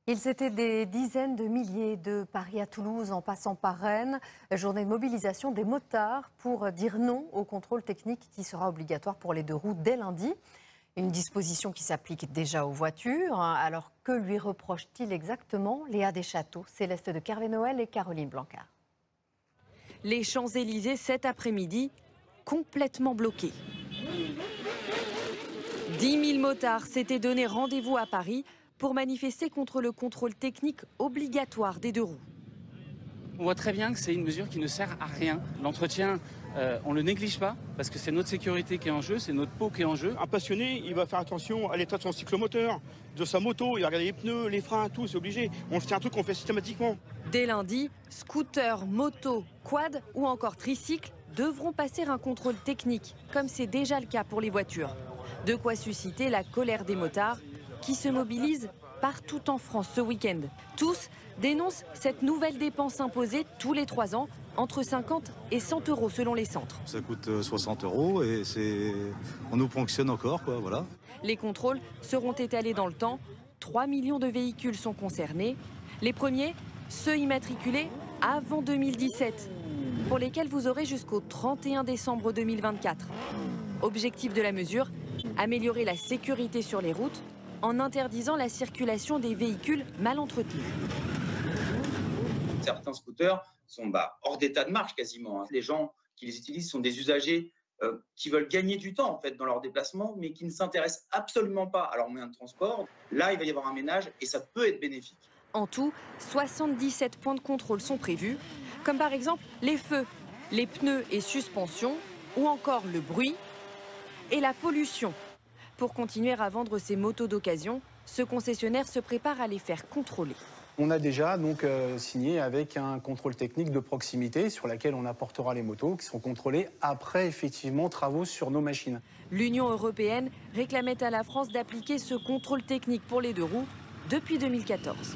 Ils étaient des dizaines de milliers de Paris à Toulouse en passant par Rennes. Journée de mobilisation des motards pour dire non au contrôle technique qui sera obligatoire pour les deux roues dès lundi. Une disposition qui s'applique déjà aux voitures. Alors que lui reproche-t-il exactement? Léa Deschâteaux, Céleste de Kervé-Noël et Caroline Blancard. Les Champs-Élysées cet après-midi, complètement bloqués. 10 000 motards s'étaient donné rendez-vous à Paris pour manifester contre le contrôle technique obligatoire des deux roues. On voit très bien que c'est une mesure qui ne sert à rien. L'entretien, on ne le néglige pas, parce que c'est notre sécurité qui est en jeu, c'est notre peau qui est en jeu. Un passionné, il va faire attention à l'état de son cyclomoteur, de sa moto, il va regarder les pneus, les freins, tout, c'est obligé. C'est un truc qu'on fait systématiquement. Dès lundi, scooters, motos, quad ou encore tricycles devront passer un contrôle technique, comme c'est déjà le cas pour les voitures. De quoi susciter la colère des motards qui se mobilisent partout en France ce week-end. Tous dénoncent cette nouvelle dépense imposée tous les 3 ans, entre 50 et 100 euros selon les centres. Ça coûte 60 euros et on nous ponctionne encore, quoi, voilà. Les contrôles seront étalés dans le temps. 3 millions de véhicules sont concernés. Les premiers, ceux immatriculés avant 2017, pour lesquels vous aurez jusqu'au 31 décembre 2024. Objectif de la mesure, améliorer la sécurité sur les routes en interdisant la circulation des véhicules mal entretenus. Certains scooters sont hors d'état de marche quasiment. Les gens qui les utilisent sont des usagers qui veulent gagner du temps en fait, dans leur déplacement, mais qui ne s'intéressent absolument pas à leur moyen de transport. Là, il va y avoir un ménage et ça peut être bénéfique. En tout, 77 points de contrôle sont prévus, comme par exemple les feux, les pneus et suspensions, ou encore le bruit et la pollution. Pour continuer à vendre ces motos d'occasion, ce concessionnaire se prépare à les faire contrôler. On a déjà donc signé avec un contrôle technique de proximité sur laquelle on apportera les motos qui seront contrôlées après effectivement travaux sur nos machines. L'Union européenne réclamait à la France d'appliquer ce contrôle technique pour les deux roues depuis 2014.